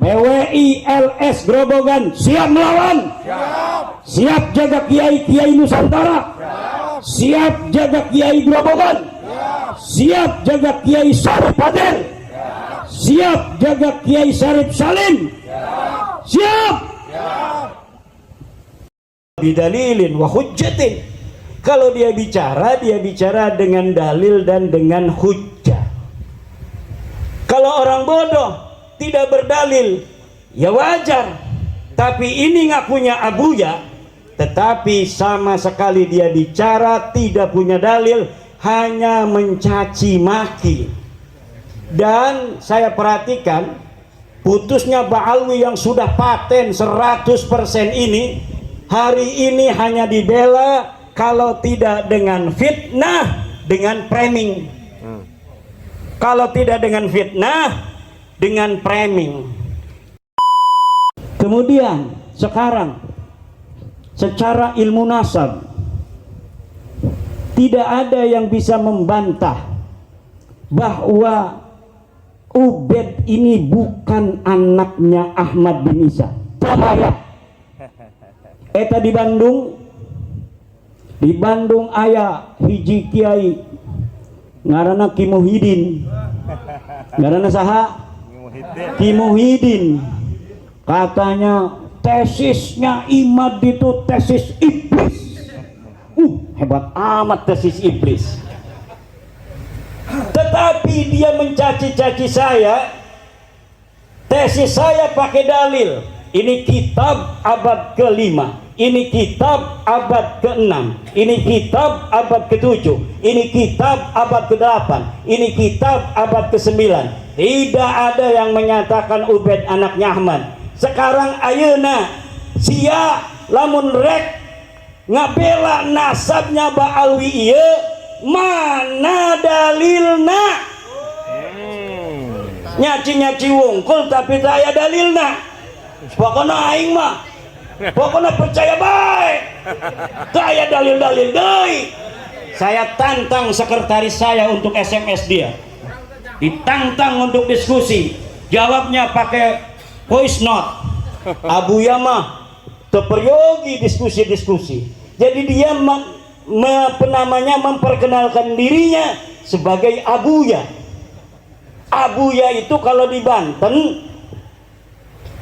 PWI LS Grobogan siap melawan, siap jaga kiai-kiai Nusantara, siap jaga kiai Grobogan, siap jaga kiai Syarif Pader, siap jaga kiai Syarif Salim, siap bidalilin wa hujjatin. Kalau dia bicara dengan dalil dan dengan hujjah. Kalau orang bodoh tidak berdalil, ya wajar. Tapi ini ngakunya Abuya, tetapi sama sekali dia bicara tidak punya dalil, hanya mencaci maki. Dan saya perhatikan putusnya Ba'alwi yang sudah paten 100% ini, hari ini hanya dibela kalau tidak dengan fitnah, dengan framing. Kalau tidak dengan fitnah, dengan framing. Kemudian sekarang secara ilmu nasab tidak ada yang bisa membantah bahwa Ubed ini bukan anaknya Ahmad bin Isa. Eta di Bandung aya hiji kiai ngaranna Ki Muhyiddin. Ngaranna saha? Ki Muhyiddin. Katanya tesisnya Imad itu tesis iblis. Hebat amat tesis iblis. Tetapi dia mencaci-caci saya. Tesis saya pakai dalil. Ini kitab abad ke-5, ini kitab abad ke-6, ini kitab abad ke-7, ini kitab abad ke-8, ini kitab abad ke-9. Tidak ada yang menyatakan Ubed anaknya Ahmad. Sekarang ayeuna sia lamun rek ngabela nasabnya Ba'alwi ieu, mana dalilna? Nyaci-nyaci wungkul tapi tak aya dalilna. Pokoknya aing mah pokoknya percaya baik, saya dalil-dalil deui. Saya tantang sekretaris saya untuk SMS dia, ditantang untuk diskusi, jawabnya pakai voice note. Abuya mah teperyogi diskusi-diskusi. Jadi dia memperkenalkan dirinya sebagai Abuya. Abuya itu kalau di Banten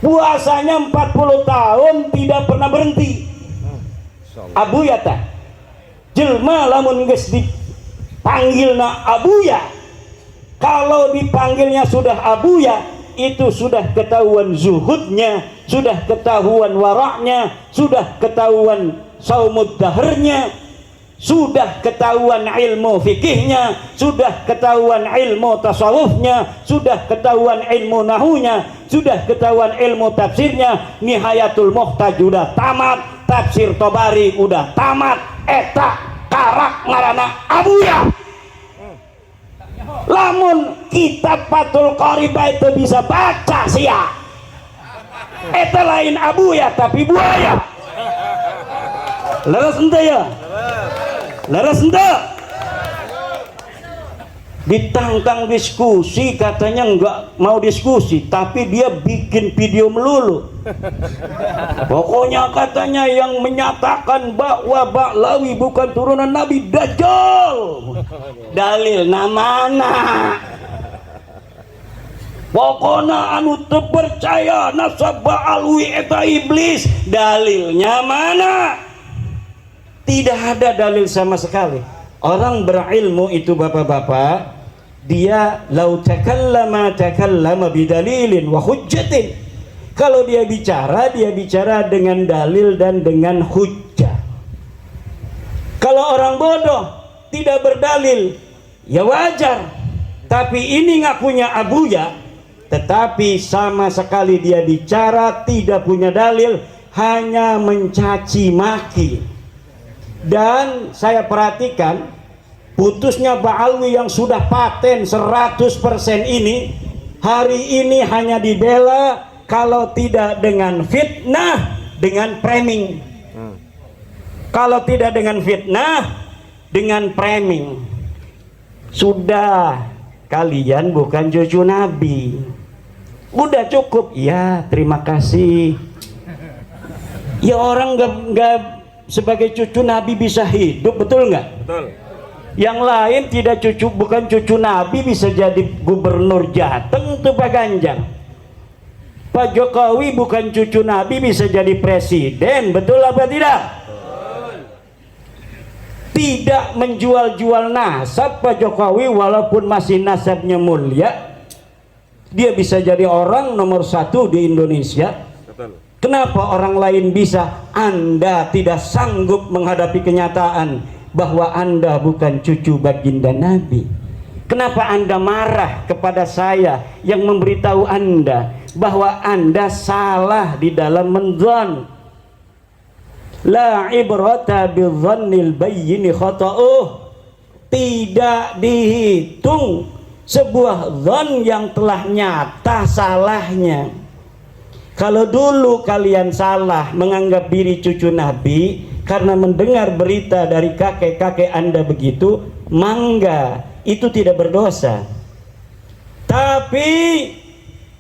puasanya 40 tahun tidak pernah berhenti. Abuya tah jelma lamun geus dipanggilna Abuya, kalau dipanggilnya sudah Abuya, itu sudah ketahuan zuhudnya, sudah ketahuan waraknya, sudah ketahuan saumud dahrnya, sudah ketahuan ilmu fikihnya, sudah ketahuan ilmu tasawufnya, sudah ketahuan ilmu nahunya, sudah ketahuan ilmu tafsirnya. Nihayatul Muhtaj udah tamat, tafsir Tobari udah tamat, eta karak ngaranna Abuya. Lamun kitab Fathul Qoribah itu bisa baca sia, eta lain Abuya tapi buaya. Leres ente ya? Leres ente? Ditantang diskusi, katanya nggak mau diskusi, tapi dia bikin video melulu. Pokoknya katanya yang menyatakan bahwa Ba'lawi bukan turunan Nabi Dajjal. Dalil namana? Pokoknya anu terpercaya nasab Ba'alwi eta iblis. Dalilnya mana? Tidak ada dalil sama sekali. Orang berilmu itu bapak-bapak, dia lau takallama bidalilin wa hujjatin. Kalau dia bicara dengan dalil dan dengan hujjah. Kalau orang bodoh tidak berdalil, ya wajar. Tapi ini ngakunya Abuya, tetapi sama sekali dia bicara tidak punya dalil, hanya mencaci maki. Dan saya perhatikan putusnya Ba'alwi yang sudah paten 100% ini, hari ini hanya dibela kalau tidak dengan fitnah, dengan framing. Kalau tidak dengan fitnah, dengan framing. Sudah, kalian bukan cucu Nabi. Udah cukup. Ya, terima kasih. Ya orang nggak sebagai cucu Nabi bisa hidup, betul nggak? Betul. Yang lain tidak bukan cucu Nabi bisa jadi gubernur Jateng tuh Pak Ganjar. Pak Jokowi bukan cucu Nabi bisa jadi presiden, betul apa tidak? Betul. Tidak menjual-jual nasab Pak Jokowi walaupun masih nasabnya mulia. Dia bisa jadi orang nomor 1 di Indonesia. Betul. Kenapa orang lain bisa? Anda tidak sanggup menghadapi kenyataan bahwa Anda bukan cucu baginda Nabi. Kenapa Anda marah kepada saya yang memberitahu Anda bahwa Anda salah di dalam menzon? La ibrata bidzannil bayyini khata'uh. Tidak dihitung sebuah zon yang telah nyata salahnya. Kalau dulu kalian salah menganggap diri cucu Nabi karena mendengar berita dari kakek-kakek Anda begitu, mangga, itu tidak berdosa. Tapi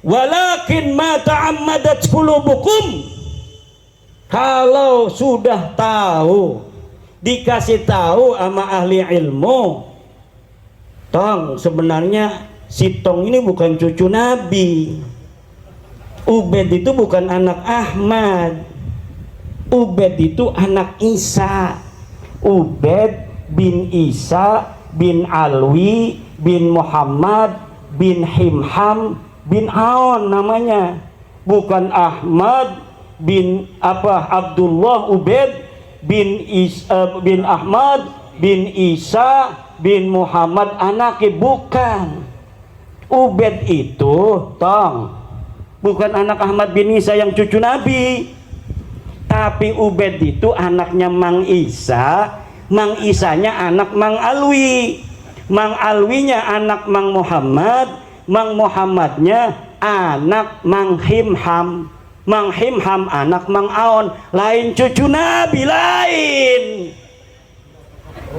walakin ma ta'ammadat qulubukum, kalau sudah tahu, dikasih tahu sama ahli ilmu, tong sebenarnya si Tong ini bukan cucu Nabi. Ubed itu bukan anak Ahmad. Ubed itu anak Isa. Ubed bin Isa bin Alwi bin Muhammad bin Himham bin Aon namanya. Bukan Ahmad bin Abdullah Ubed bin Ahmad bin Isa bin Muhammad anaknya, bukan. Ubed itu tong bukan anak Ahmad bin Isa yang cucu Nabi, tapi Ubed itu anaknya Mang Isa. Mang Isanya anak Mang Alwi, Mang Alwinya anak Mang Muhammad, Mang Muhammadnya anak Mang Himham, Mang Himham anak Mang Aon. Lain cucu Nabi, lain.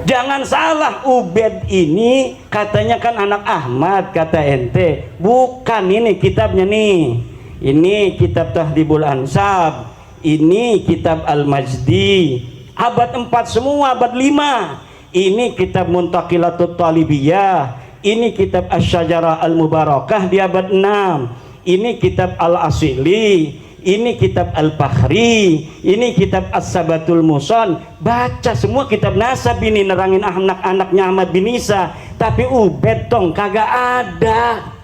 Jangan salah, Ubed ini katanya kan anak Ahmad, kata ente. Bukan, ini kitabnya nih. Ini kitab Tahdhibul Ansab, ini kitab Al-Majdi, abad 4 semua, abad 5. Ini kitab Muntaqilatut Talibiyah, ini kitab Asy-Syajarah Al-Mubarakah di abad 6. Ini kitab Al-Asili, ini kitab Al-Fakhri, ini kitab As-Sabatul Muson. Baca semua kitab nasab ini nerangin anak-anaknya Ahmad bin Isa. Tapi Ubed tong kagak ada.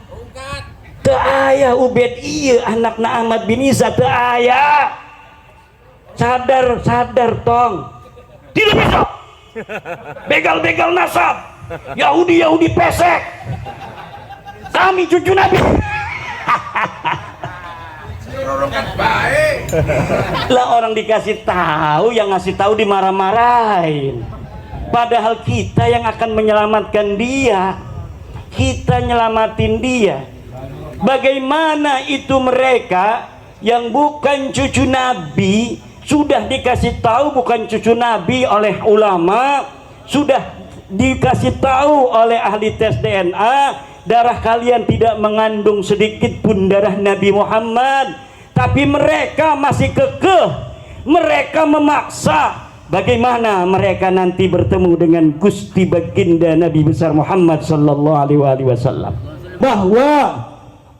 Teu aya Ubed iya anakna Ahmad bin Isa, teu aya. Sadar tong. Tidak bisa. Begal-begal nasab. Yahudi pesek. Kami cucu Nabi. Lah orang dikasih tahu, yang ngasih tahu dimarah-marahin. Padahal kita yang akan menyelamatkan dia. Kita nyelamatin dia. Bagaimana itu mereka yang bukan cucu Nabi sudah dikasih tahu bukan cucu Nabi oleh ulama, sudah dikasih tahu oleh ahli tes DNA, darah kalian tidak mengandung sedikit pun darah Nabi Muhammad, tapi mereka masih kekeh, mereka memaksa. Bagaimana mereka nanti bertemu dengan Gusti Baginda Nabi besar Muhammad sallallahu alaihi wasallam? Bahwa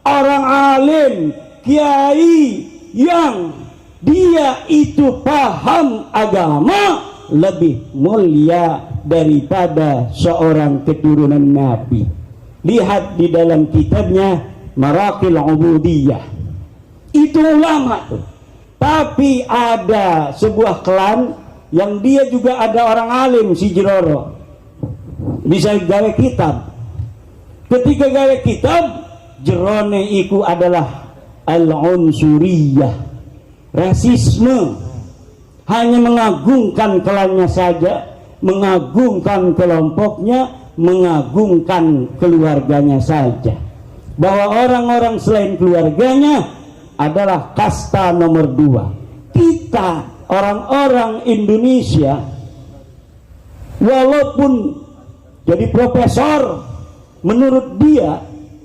orang alim, kiai yang dia itu paham agama lebih mulia daripada seorang keturunan Nabi. Lihat di dalam kitabnya Maraqil Ubudiyah. Itu ulama tuh. Tapi ada sebuah klan yang dia juga ada orang alim, si Jeroro. Bisa gawe kitab. Ketika gawe kitab, jerone iku adalah al-unsuriyah, rasisme, hanya mengagungkan klannya saja, mengagungkan kelompoknya, mengagungkan keluarganya saja, bahwa orang-orang selain keluarganya adalah kasta nomor 2. Kita orang-orang Indonesia walaupun jadi profesor, menurut dia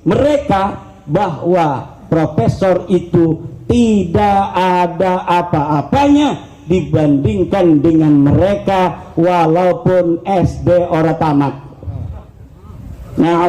mereka bahwa profesor itu tidak ada apa-apanya dibandingkan dengan mereka walaupun SD ora tamat. Nah,